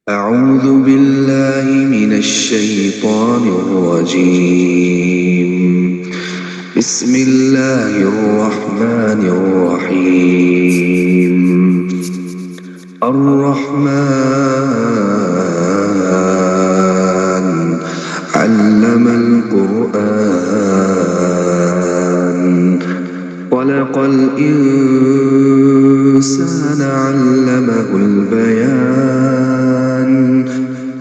أعوذ بالله من الشيطان الرجيم. بسم الله الرحمن الرحيم. الرحمن علم القرآن خلق الإنسان علمه البيان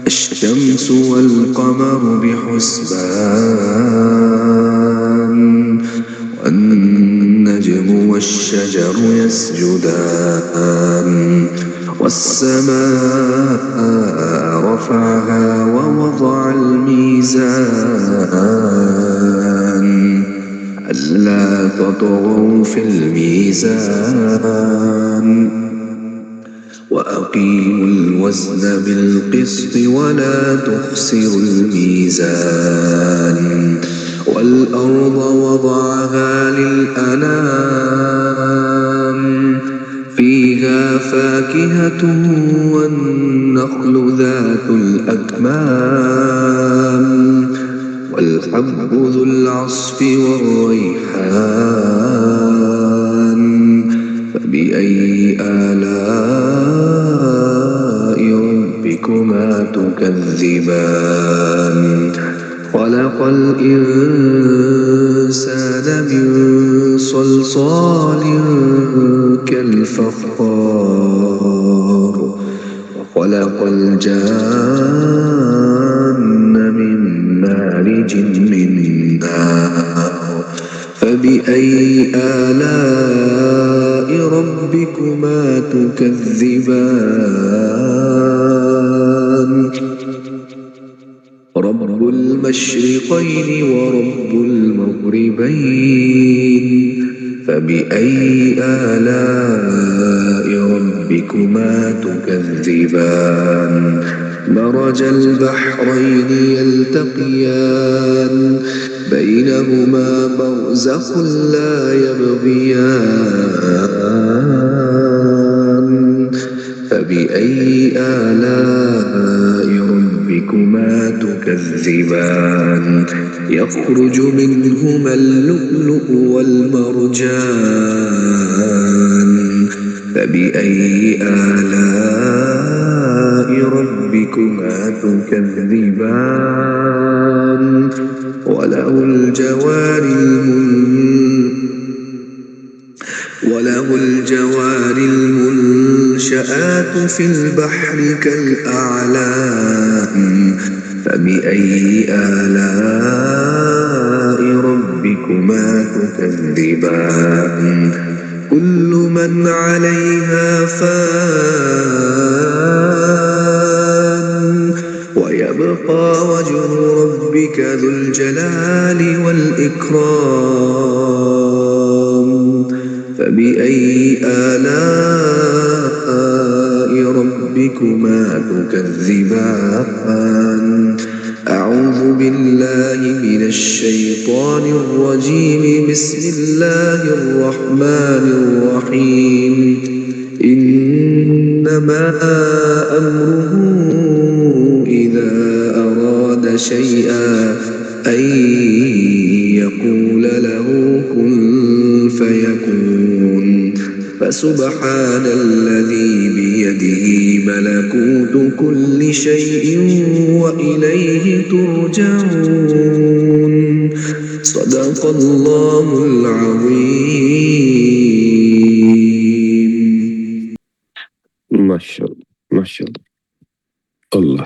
الشمس والقمر بحسبان والنجم والشجر يسجدان والسماء رفعها ووضع الميزان ألا تطغوا في الميزان وأقيموا الوزن بالقسط ولا تخسروا الميزان والأرض وضعها للأنام فيها فاكهة والنخل ذات الأكمام والحب ذو العصف والريحان فبأي آلاء ربكما تكذبان خلق الإنسان من صلصال كالفخار وخلق الجان من مارج من نار فبأي آلاء ربكما تكذبان رب المشرقين ورب المغربين فبأي آلاء ربكما تكذبان مرج البحرين يلتقيان بينهما برزخ لا يبغيان فبأي آلاء ربكما تكذبان يخرج منهما اللؤلؤ والمرجان فبأي آلاء ربكما تكذبان وله الجوار المنشآت في البحر كالأعلام فبأي آلاء ربكما تكذبان كل من عليها فان ويبقى وجه ربك ذو الجلال والإكرام فبأي آلاء ربكما تكذبان أعوذ بالله من الشيطان الرجيم بسم الله الرحمن الرحيم إنما أمره إذا أراد شيئا أن يقول له كن فيكون فسبحان الذي بيده ملكوت كل شيء وإليه ترجعون صدق الله العظيم. ما شاء الله ما شاء الله الله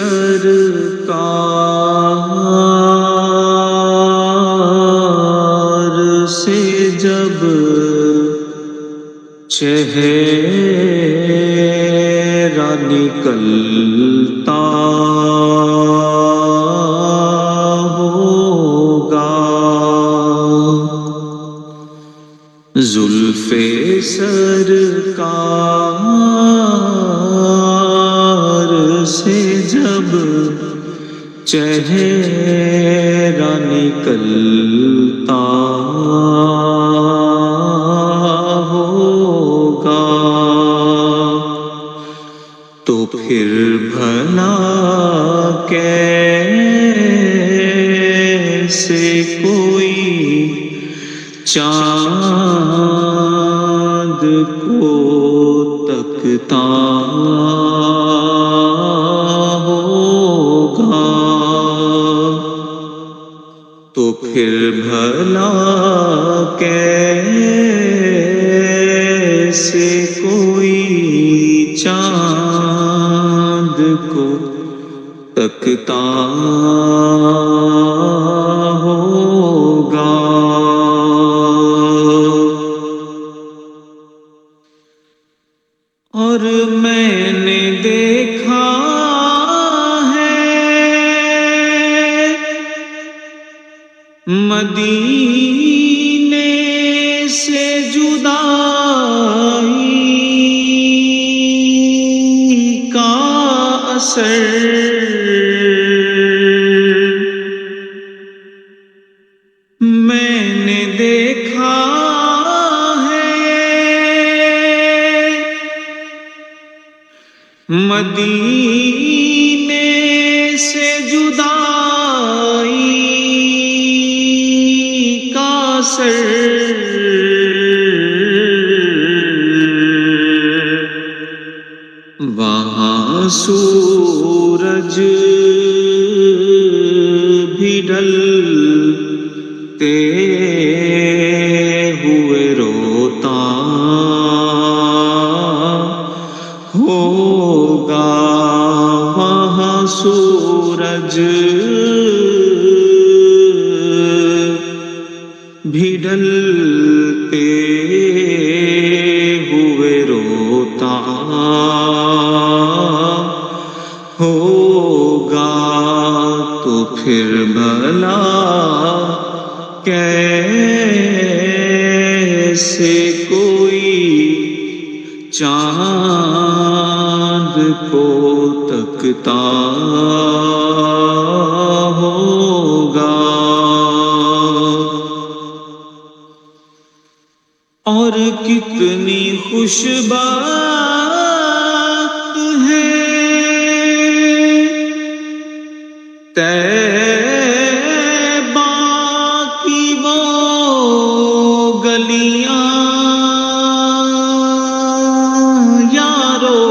سرکار سے جب چہرہ نکلتا ہوگا، زلف سرکار سے جب چہرہ نکلتا ہوگا، تو پھر بھلا کیسے کوئی چاند کو تکتا ہوگا، تو پھر بھلا کیسے کوئی چاند کو تکتا ہوگا۔ اور میں نے دیکھا ہے مدینے سے جدائی کا اثر، میں نے دیکھا مدینے سے جدائی کا اثر، وہاں سورج بھی ڈھلتے ہوئے روتا ہوگا، وہاں سورج بھی ڈھلتے ہوئے روتا ہوگا، تو پھر بھلا کیسے کوئی چاند کو تکتا ہوگا۔ اور کتنی خوش بات ہے طیبہ کی وہ گلیاں یارو،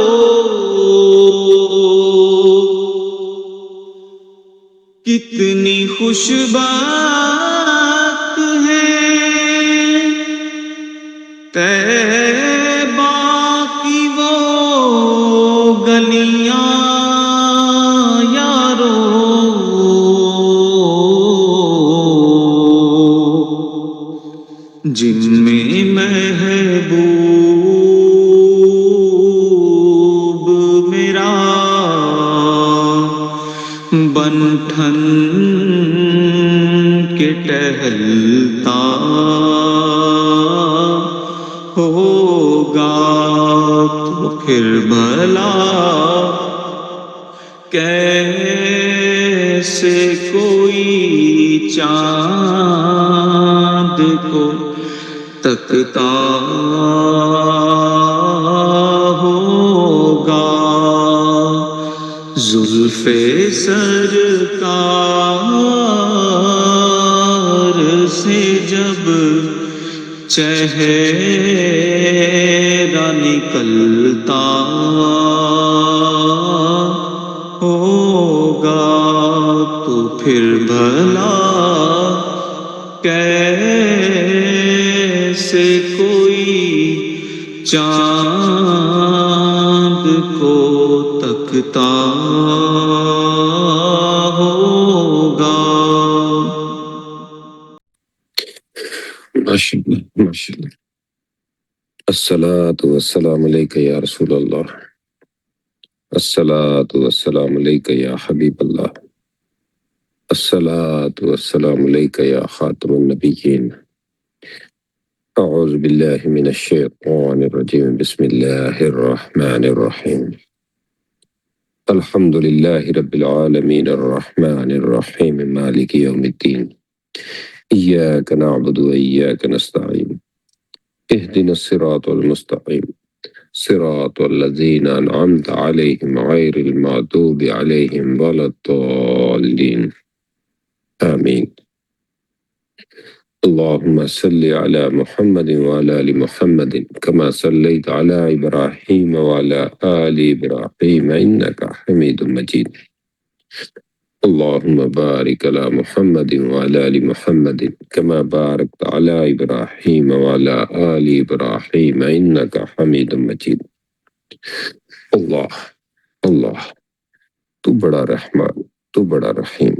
کتنی خوش بات ہے طیبہ کی وہ گلیاں یارو، جن میں محبوب میرا بن ٹھن کے ٹہلتا ہوگا، تو پھر بھلا کیسے کوئی چاند کو تکتا ہوگا، زلف سرکار سے جب چہرہ نکلتا ہوگا، تو پھر بھلا کیسے کوئی چاند کو تکتا الصلاة والسلام عليك يا رسول الله. الصلاة والسلام عليك يا حبيب الله. الصلاة والسلام عليك يا خاتم النبيين. أعوذ بالله من الشيطان الرجيم. بسم الله الرحمن الرحيم. الحمد لله رب العالمين الرحمن الرحيم مالك يوم الدين. إياك نعبد وإياك نستعين. اهدنا الصراط المستقيم صراط الذين أنعمت عليهم غير المغضوب عليهم ولا الضالين. آمين. اللهم صل على محمد وعلى آل محمد كما صليت على إبراهيم وعلى آل إبراهيم إنك حميد مجيد. اللهم بارك على محمد وعلى آل محمد كما باركت على إبراهيم وعلى آل إبراهيم إنك حميد مجيد. اللہ اللہ تو بڑا رحمان، تو بڑا رحیم،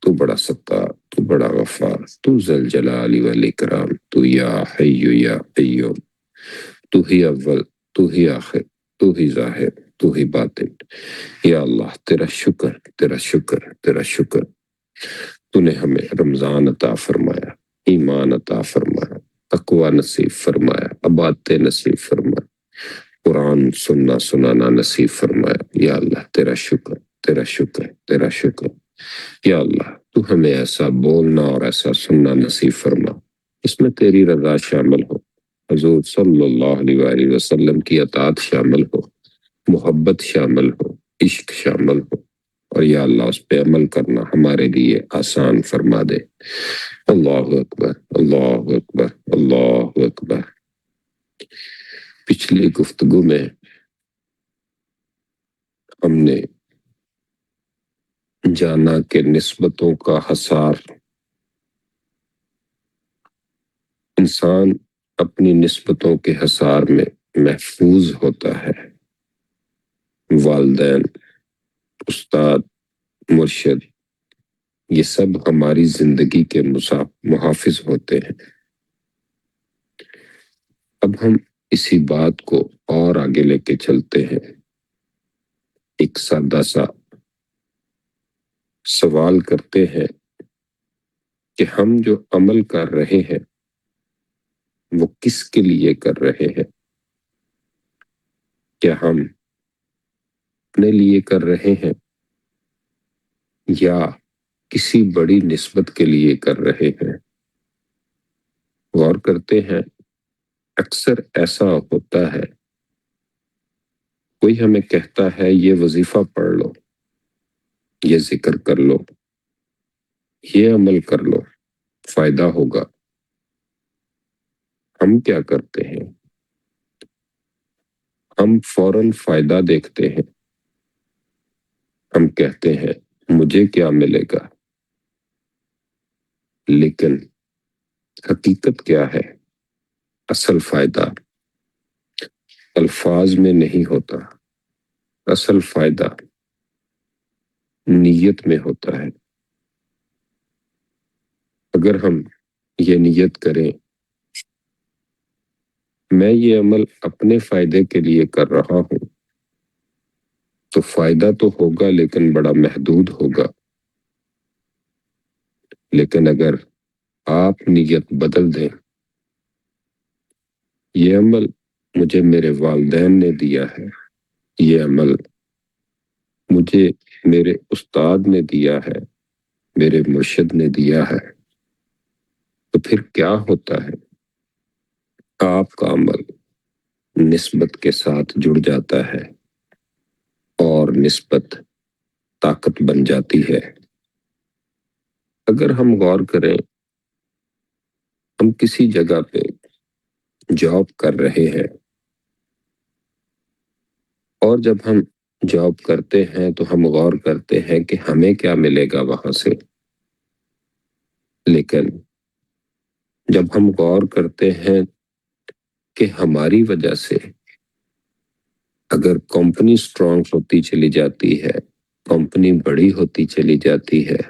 تو بڑا ستار، تو بڑا غفار، تو ذل جلال والاکرام، تو یا حی یا قیوم، تو ہی اول، تو ہی آخر، تو ہی ظاہر، تو ہی باطن. یا اللہ تیرا شکر، تیرا شکر، تیرا شکر. تو نے ہمیں رمضان عطا فرمایا، ایمان عطا فرمایا، تقوی نصیب فرمایا، عبادت نصیب فرمایا، قرآن سننا سنانا نصیب فرمایا. یا اللہ تیرا شکر، تیرا شکر، تیرا شکر. یا اللہ تو ہمیں ایسا بولنا اور ایسا سننا نصیب فرما اس میں تیری رضا شامل ہو، حضور صلی اللہ علیہ وآلہ وسلم کی اطاعت شامل ہو، محبت شامل ہو، عشق شامل ہو، اور یا اللہ اس پہ عمل کرنا ہمارے لیے آسان فرما دے. اللہ اکبر، اللہ اکبر، اللہ اکبر. پچھلی گفتگو میں ہم نے جانا کہ نسبتوں کا حصار، انسان اپنی نسبتوں کے حصار میں محفوظ ہوتا ہے. والدین، استاد، مرشد، یہ سب ہماری زندگی کے محافظ ہوتے ہیں. اب ہم اسی بات کو اور آگے لے کے چلتے ہیں. ایک سادہ سا سوال کرتے ہیں کہ ہم جو عمل کر رہے ہیں وہ کس کے لیے کر رہے ہیں؟ کیا ہم اپنے لیے کر رہے ہیں یا کسی بڑی نسبت کے لیے کر رہے ہیں؟ غور کرتے ہیں، اکثر ایسا ہوتا ہے کوئی ہمیں کہتا ہے یہ وظیفہ پڑھ لو، یہ ذکر کر لو، یہ عمل کر لو، فائدہ ہوگا. ہم کیا کرتے ہیں؟ ہم فوراً فائدہ دیکھتے ہیں. ہم کہتے ہیں مجھے کیا ملے گا، لیکن حقیقت کیا ہے؟ اصل فائدہ الفاظ میں نہیں ہوتا، اصل فائدہ نیت میں ہوتا ہے. اگر ہم یہ نیت کریں میں یہ عمل اپنے فائدے کے لیے کر رہا ہوں تو فائدہ تو ہوگا لیکن بڑا محدود ہوگا. لیکن اگر آپ نیت بدل دیں، یہ عمل مجھے میرے والدین نے دیا ہے، یہ عمل مجھے میرے استاد نے دیا ہے، میرے مرشد نے دیا ہے، تو پھر کیا ہوتا ہے؟ آپ کا عمل نسبت کے ساتھ جڑ جاتا ہے اور نسبت طاقت بن جاتی ہے. اگر ہم غور کریں، ہم کسی جگہ پہ جاب کر رہے ہیں اور جب ہم جاب کرتے ہیں تو ہم غور کرتے ہیں کہ ہمیں کیا ملے گا وہاں سے. لیکن جب ہم غور کرتے ہیں کہ ہماری وجہ سے اگر کمپنی سٹرونگ ہوتی چلی جاتی ہے، کمپنی بڑی ہوتی چلی جاتی ہے،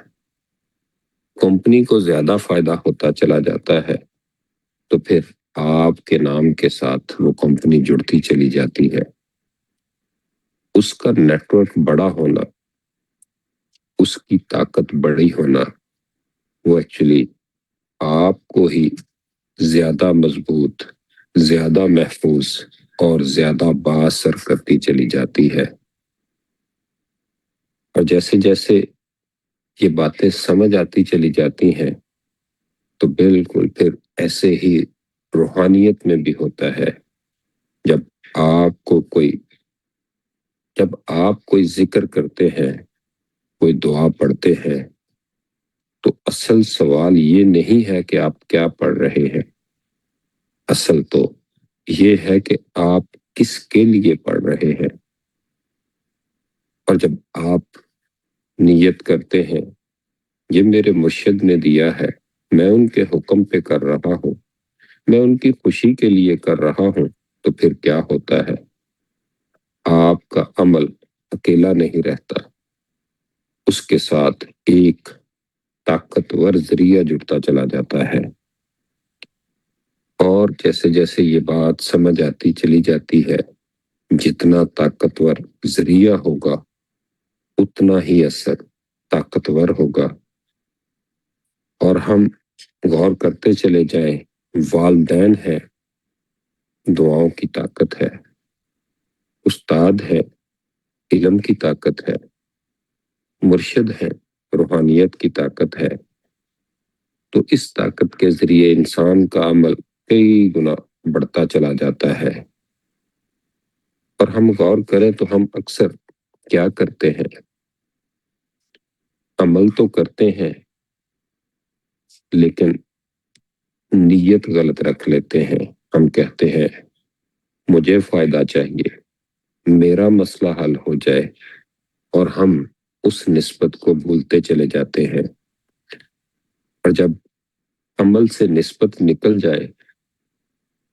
کمپنی کو زیادہ فائدہ ہوتا چلا جاتا ہے، تو پھر آپ کے نام کے ساتھ وہ کمپنی جڑتی چلی جاتی ہے، اس کا نیٹ ورک بڑا ہونا، اس کی طاقت بڑی ہونا، وہ ایکچولی آپ کو ہی زیادہ مضبوط، زیادہ محفوظ اور زیادہ بااثر کرتی چلی جاتی ہے۔ اور جیسے جیسے یہ باتیں سمجھ آتی چلی جاتی ہیں تو بالکل پھر ایسے ہی روحانیت میں بھی ہوتا ہے۔ جب آپ کوئی ذکر کرتے ہیں، کوئی دعا پڑھتے ہیں، تو اصل سوال یہ نہیں ہے کہ آپ کیا پڑھ رہے ہیں، اصل تو یہ ہے کہ آپ کس کے لیے پڑھ رہے ہیں۔ اور جب آپ نیت کرتے ہیں یہ میرے مرشد نے دیا ہے، میں ان کے حکم پہ کر رہا ہوں، میں ان کی خوشی کے لیے کر رہا ہوں، تو پھر کیا ہوتا ہے؟ آپ کا عمل اکیلا نہیں رہتا، اس کے ساتھ ایک طاقتور ذریعہ جڑتا چلا جاتا ہے۔ اور جیسے جیسے یہ بات سمجھ آتی چلی جاتی ہے، جتنا طاقتور ذریعہ ہوگا اتنا ہی اثر طاقتور ہوگا۔ اور ہم غور کرتے چلے جائیں، والدین ہے، دعاؤں کی طاقت ہے، استاد ہے، علم کی طاقت ہے، مرشد ہے، روحانیت کی طاقت ہے۔ تو اس طاقت کے ذریعے انسان کا عمل کئی گنا بڑھتا چلا جاتا ہے۔ اور ہم غور کریں تو ہم اکثر کیا کرتے ہیں؟ عمل تو کرتے ہیں لیکن نیت غلط رکھ لیتے ہیں۔ ہم کہتے ہیں مجھے فائدہ چاہیے، میرا مسئلہ حل ہو جائے، اور ہم اس نسبت کو بھولتے چلے جاتے ہیں۔ اور جب عمل سے نسبت نکل جائے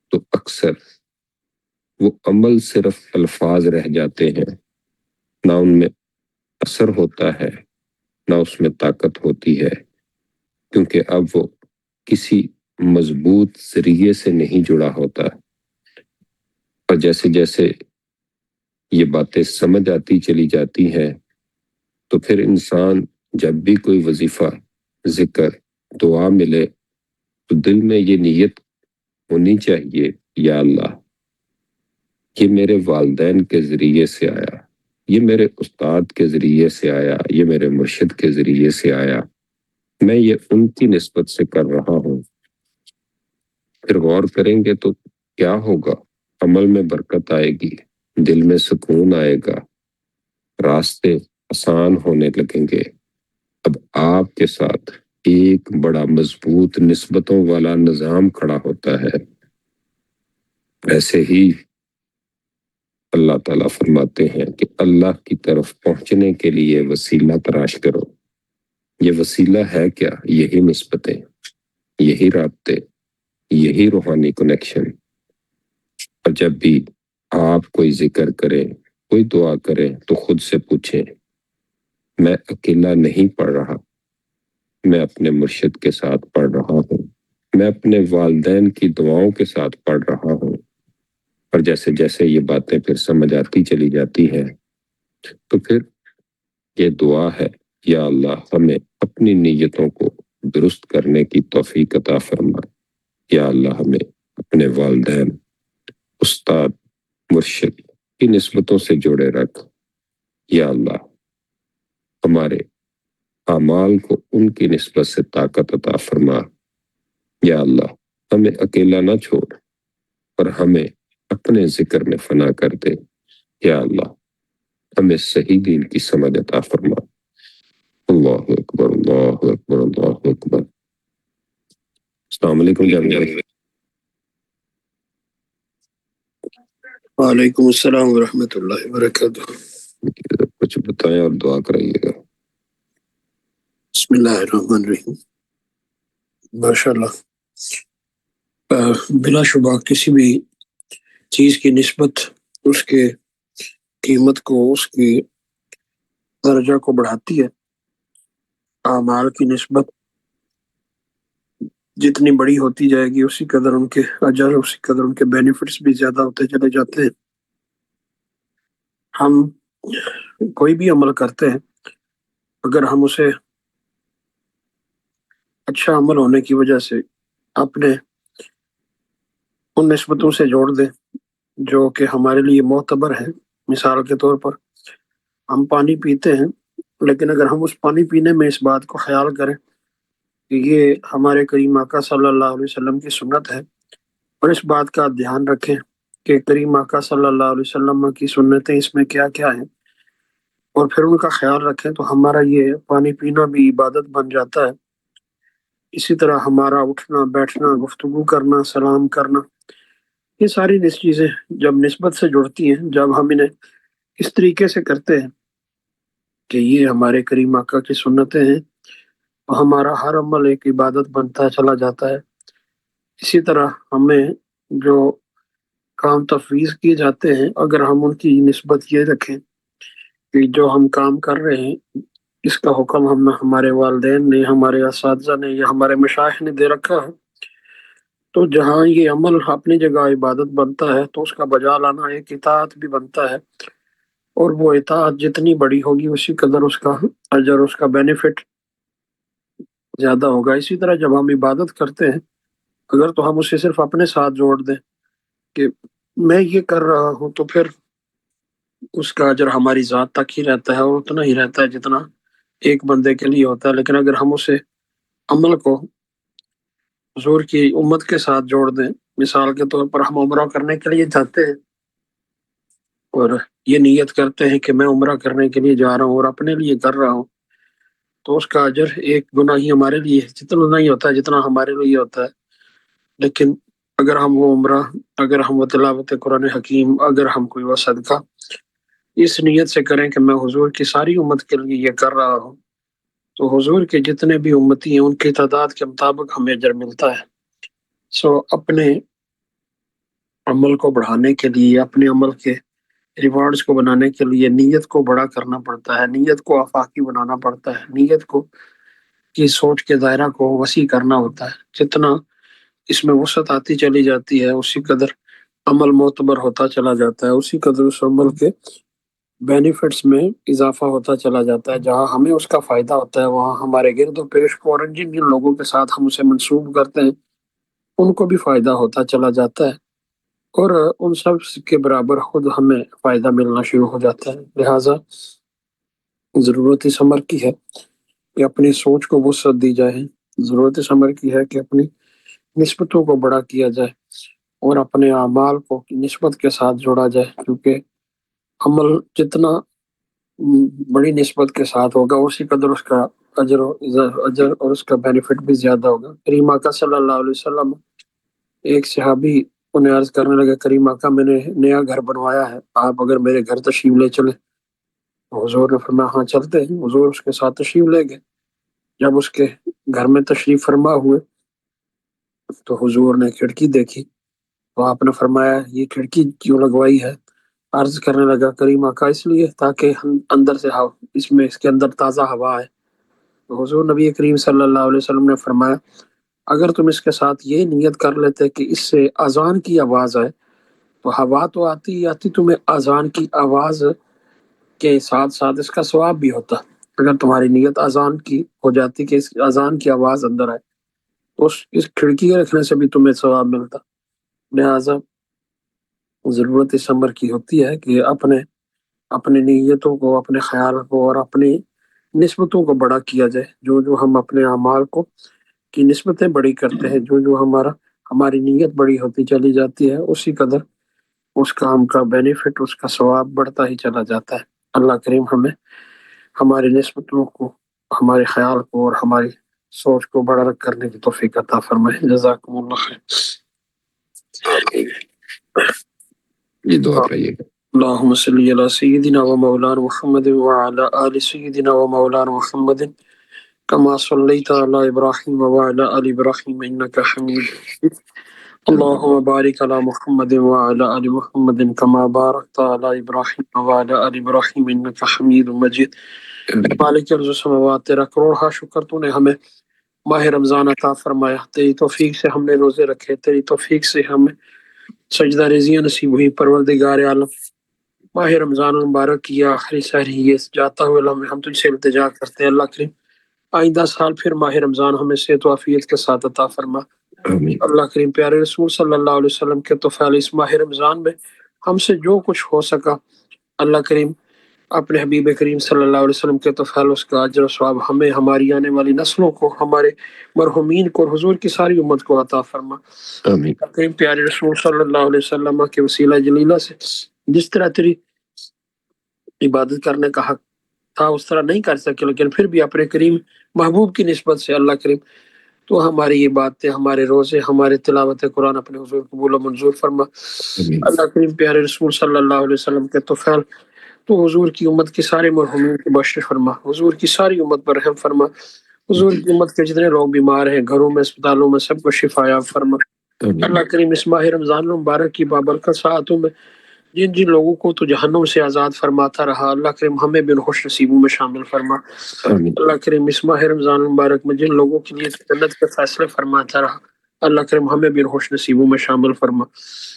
تو اکثر وہ عمل صرف الفاظ رہ جاتے ہیں، نہ ان میں اثر ہوتا ہے، نہ اس میں طاقت ہوتی ہے، کیونکہ اب وہ کسی مضبوط ذریعے سے نہیں جڑا ہوتا۔ اور جیسے جیسے یہ باتیں سمجھ آتی چلی جاتی ہیں تو پھر انسان جب بھی کوئی وظیفہ، ذکر، دعا ملے تو دل میں یہ نیت ہونی چاہیے، یا اللہ یہ میرے والدین کے ذریعے سے آیا، یہ میرے استاد کے ذریعے سے آیا، یہ میرے مرشد کے ذریعے سے آیا، میں یہ ان کی نسبت سے کر رہا ہوں۔ پھر غور کریں گے تو کیا ہوگا؟ عمل میں برکت آئے گی، دل میں سکون آئے گا، راستے آسان ہونے لگیں گے۔ اب آپ کے ساتھ ایک بڑا مضبوط نسبتوں والا نظام کھڑا ہوتا ہے۔ ایسے ہی اللہ تعالیٰ فرماتے ہیں کہ اللہ کی طرف پہنچنے کے لیے وسیلہ تلاش کرو۔ یہ وسیلہ ہے کیا؟ یہی نسبتیں، یہی رابطے، یہی روحانی کنیکشن۔ اور جب بھی آپ کوئی ذکر کریں، کوئی دعا کریں تو خود سے پوچھیں میں اکیلا نہیں پڑھ رہا، میں اپنے مرشد کے ساتھ پڑھ رہا ہوں، میں اپنے والدین کی دعاؤں کے ساتھ پڑھ رہا ہوں۔ اور جیسے جیسے یہ باتیں پھر سمجھ آتی چلی جاتی ہیں تو پھر یہ دعا ہے، یا اللہ ہمیں اپنی نیتوں کو درست کرنے کی توفیق عطا فرما، یا اللہ ہمیں اپنے والدین، استاد، مرشد کی نسبتوں سے جوڑے رکھ، یا اللہ ہمارے اعمال کو ان کی نسبت سے طاقت عطا فرما، یا اللہ ہمیں اکیلا نہ چھوڑ اور ہمیں اپنے ذکر میں فنا کر دے، یا اللہ ہمیں صحیح دین کی سمجھ عطا فرما۔ اللہ اکبر، اللہ اکبر، اللہ اکبر۔ السلام علیکم جناب۔ وعلیکم السلام ورحمۃ اللہ وبرکاتہ۔ کچھ بتائیں اور دعا کرائیے گا۔ بسم اللہ الرحمن الرحیم۔ ماشاء اللہ، بلا شبہ کسی بھی چیز کی نسبت اس کے قیمت کو، اس کی درجہ کو بڑھاتی ہے۔ اعمال کی نسبت جتنی بڑی ہوتی جائے گی اسی قدر ان کے اجر، اسی قدر ان کے بینیفٹس بھی زیادہ ہوتے چلے جاتے ہیں۔ ہم کوئی بھی عمل کرتے ہیں، اگر ہم اسے اچھا عمل ہونے کی وجہ سے اپنے ان نسبتوں سے جوڑ دیں جو کہ ہمارے لیے معتبر ہے، مثال کے طور پر ہم پانی پیتے ہیں، لیکن اگر ہم اس پانی پینے میں اس بات کو خیال کریں کہ یہ ہمارے کریم آقا صلی اللہ علیہ وسلم کی سنت ہے، اور اس بات کا دھیان رکھیں کہ کریم آقا صلی اللہ علیہ وسلم کی سنتیں اس میں کیا کیا ہیں، اور پھر ان کا خیال رکھیں، تو ہمارا یہ پانی پینا بھی عبادت بن جاتا ہے۔ اسی طرح ہمارا اٹھنا بیٹھنا، گفتگو کرنا، سلام کرنا، یہ ساری چیزیں جب نسبت سے جڑتی ہیں، جب ہم انہیں اس طریقے سے کرتے ہیں کہ یہ ہمارے کریم آقا کی سنتیں ہیں، تو ہمارا ہر عمل ایک عبادت بنتا چلا جاتا ہے۔ اسی طرح ہمیں جو کام تفویض کیے جاتے ہیں، اگر ہم ان کی نسبت یہ رکھیں کہ جو ہم کام کر رہے ہیں اس کا حکم ہمارے والدین نے، ہمارے اساتذہ نے یا ہمارے مشائخ نے دے رکھا ہے، تو جہاں یہ عمل اپنی جگہ عبادت بنتا ہے تو اس کا بجا لانا ایک اطاعت بھی بنتا ہے، اور وہ اطاعت جتنی بڑی ہوگی اسی قدر اس کا اجر، اس کا بینیفٹ زیادہ ہوگا۔ اسی طرح جب ہم عبادت کرتے ہیں، اگر تو ہم اسے صرف اپنے ساتھ جوڑ دیں کہ میں یہ کر رہا ہوں، تو پھر اس کا اجر ہماری ذات تک ہی رہتا ہے، اور اتنا ہی رہتا ہے جتنا ایک بندے کے لیے ہوتا ہے۔ لیکن اگر ہم اسے عمل کو حضور کی امت کے ساتھ جوڑ دیں، مثال کے طور پر ہم عمرہ کرنے کے لیے جاتے ہیں اور یہ نیت کرتے ہیں کہ میں عمرہ کرنے کے لیے جا رہا ہوں اور اپنے لیے کر رہا ہوں، تو اس کا اجر ایک گنا ہی ہمارے لیے جتنا نہیں ہوتا ہے جتنا ہمارے لیے ہوتا ہے۔ لیکن اگر ہم وہ عمرہ، اگر ہم وہ تلاوت قرآن حکیم، اگر ہم کوئی وہ صدقہ اس نیت سے کریں کہ میں حضور کی ساری امت کے لیے یہ کر رہا ہوں، تو حضور کے جتنے بھی امتی ہیں ان کی تعداد کے مطابق ہمیں اجر ملتا ہے۔ اپنے عمل کو بڑھانے کے لیے، اپنے عمل کے ریوارڈز کو بنانے کے لیے نیت کو بڑا کرنا پڑتا ہے، نیت کو آفاقی بنانا پڑتا ہے، نیت کو کی سوچ کے دائرہ کو وسیع کرنا ہوتا ہے۔ جتنا اس میں وسعت آتی چلی جاتی ہے اسی قدر عمل معتبر ہوتا چلا جاتا ہے، اسی قدر اس عمل کے بینیفٹس میں اضافہ ہوتا چلا جاتا ہے۔ جہاں ہمیں اس کا فائدہ ہوتا ہے وہاں ہمارے گرد و پیش کو اور جن جن لوگوں کے ساتھ ہم اسے منسوب کرتے ہیں ان کو بھی فائدہ ہوتا چلا جاتا ہے، اور ان سب کے برابر خود ہمیں فائدہ ملنا شروع ہو جاتا ہے۔ لہٰذا ضرورت اس امر کی ہے کہ اپنی سوچ کو وسعت دی جائے، ضرورت اس امر کی ہے کہ اپنی نسبتوں کو بڑا کیا جائے اور اپنے اعمال کو نسبت کے ساتھ جوڑا جائے، کیونکہ عمل جتنا بڑی نسبت کے ساتھ ہوگا اسی قدر اس کا اجر اور اس کا بینیفٹ بھی زیادہ ہوگا۔ کریم آقا صلی اللہ علیہ وسلم، ایک صحابی انہیں عرض کرنے لگے، کریم آقا میں نے نیا گھر بنوایا ہے، آپ اگر میرے گھر تشریف لے چلیں۔ حضور نے فرمایا ہاں چلتے ہیں۔ حضور اس کے ساتھ تشریف لے گئے۔ جب اس کے گھر میں تشریف فرما ہوئے تو حضور نے کھڑکی دیکھی، تو آپ نے فرمایا یہ کھڑکی کیوں لگوائی ہے؟ عرض کرنے لگا کریم آقا اس لیے تاکہ اندر سے اس کے اندر تازہ ہوا ہے۔ تو حضور نبی کریم صلی اللہ علیہ وسلم نے فرمایا اگر تم اس کے ساتھ یہ نیت کر لیتے کہ اس سے اذان کی آواز آئے، تو ہوا تو آتی تمہیں اذان کی آواز کے ساتھ ساتھ اس کا ثواب بھی ہوتا۔ اگر تمہاری نیت اذان کی ہو جاتی کہ اس اذان کی آواز اندر آئے تو اس کھڑکی کے رکھنے سے بھی تمہیں ثواب ملتا۔ لہٰذا ضرورت اس امر کی ہوتی ہے کہ اپنے نیتوں کو، اپنے خیال کو اور اپنی نسبتوں کو بڑا کیا جائے۔ جو ہم اپنے اعمال کو کی نسبتیں بڑی کرتے ہیں، جو ہماری نیت بڑی ہوتی چلی جاتی ہے، اسی قدر اس کام کا بینیفٹ، اس کا ثواب بڑھتا ہی چلا جاتا ہے۔ اللہ کریم ہمیں ہماری نسبتوں کو، ہمارے خیال کو اور ہماری سوچ کو بڑا کرنے کی توفیق عطا فرمائے۔ جزاکم اللہ خیر۔ یہ دعا پڑھیے گا۔ اللہم صلی علی سیدنا و مولانا محمد وعلی آل سیدنا و مولانا محمد کما صلیت علی ابراہیم وعلی آل ابراہیم انک حمید مجید۔ اللہم بارک علی محمد وعلی آل محمد کما بارکت علی ابراہیم وعلی آل ابراہیم انک حمید مجید۔ مالک ارض و سماوات، تیرا کروڑ ہا شکر تو نے ہمیں ماہ رمضان عطا فرمایا، تیری توفیق سے ہم نے روزے رکھے، تیری توفیق سے ہمیں سجدہ ریزیاں نصیب ہوئی پروردگار عالم۔ ماہ رمضان المبارک کی آخری سحری یہ جاتا ہوا لمحے ہم تجھ سے التجا کرتے ہیں اللہ کریم آئندہ سال پھر ماہ رمضان ہمیں صحت و عافیت کے ساتھ عطا فرما۔ آمین اللہ کریم پیارے رسول صلی اللہ علیہ وسلم کے توفیل اس ماہ رمضان میں ہم سے جو کچھ ہو سکا اللہ کریم اپنے حبیب کریم صلی اللہ علیہ وسلم کے توفیل اس کا اجر و ثواب ہمیں، ہماری آنے والی نسلوں کو، ہمارے مرحومین کو اور حضور کی ساری امت کو عطا فرما۔ آمین اللہ کریم پیارے رسول صلی اللہ علیہ وسلم کے وسیلہ جلیلہ سے جس طرح تیری عبادت کرنے کا حق تھا اس طرح نہیں کر سکے، لیکن پھر بھی اپنے کریم محبوب کی نسبت سے اللہ کریم تو ہماری یہ باتیں، ہمارے روزے، ہمارے تلاوت قرآن اپنے حضور قبول و منظور فرما۔ آمین اللہ کریم پیارے رسول صلی اللہ علیہ وسلم کے توفیل تو حضور کی امت کی سارے مرحومین کی بخشش فرما، حضور کی ساری امت پر رحم فرما، حضور کی امت کے جتنے لوگ بیمار ہیں گھروں میں اسپتالوں میں سب کو شفا یاب فرما۔ آمین اللہ کریم اس ماہ رمضان المبارک کی بابرکت ساعتوں میں جن جن لوگوں کو تو جہنم سے آزاد فرماتا رہا اللہ کریم ہمیں بھی ان خوش نصیبوں میں شامل فرما۔ آمین اللہ کریم اس ماہ رمضان المبارک میں جن لوگوں کے لیے جنت کے فیصلے فرماتا رہا اللہ کریم ہمیں بھی ان خوش نصیبوں میں شامل فرما۔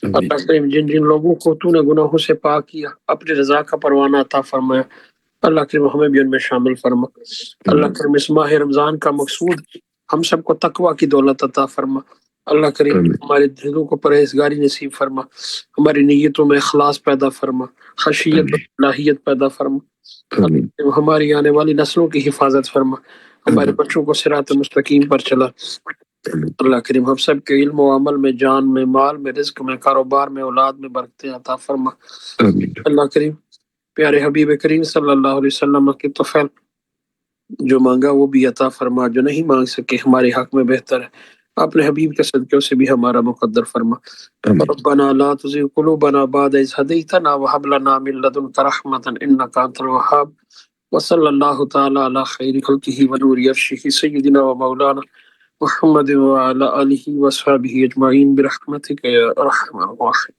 آمین اللہ کریم جن جن لوگوں کو تو نے گناہوں سے پاک کیا اپنی رضا کا پروانہ عطا فرمایا اللہ کریم ہمیں بھی ان میں شامل فرما۔ اللہ کریم اس ماہ رمضان کا مقصود ہم سب کو تقوی کی دولت عطا فرما۔ اللہ کریم آمین ہمارے دلوں کو پرہیزگاری نصیب فرما، ہماری نیتوں میں اخلاص پیدا فرما، خشیت و الہیت پیدا فرما۔ آمین ہماری آنے والی نسلوں کی حفاظت فرما، ہمارے بچوں کو صراط مستقیم پر چلا۔ اللہ کریم ہم سب کے علم و عمل میں، جان میں، مال میں، رزق میں، کاروبار میں، اولاد میں برکتیں عطا فرما۔ آمین اللہ کریم پیارے حبیب کریم صلی اللہ علیہ وسلم کی توفیل جو مانگا وہ بھی عطا فرما، جو نہیں مانگ سکے ہمارے حق میں بہتر ہے اپنے حبیب کے صدقوں سے بھی ہمارا مقدر فرما۔ آمین ربنا لا تزغ قلوبنا بعد إذ هديتنا وهب لنا من لدنك رحمة إنك أنت الوهاب وصلى الله تعالى على خير خلقه ونور عرشه سيدنا ومولانا محمد وعلى آله وصحبه أجمعين برحمتك يا أرحم الراحمين۔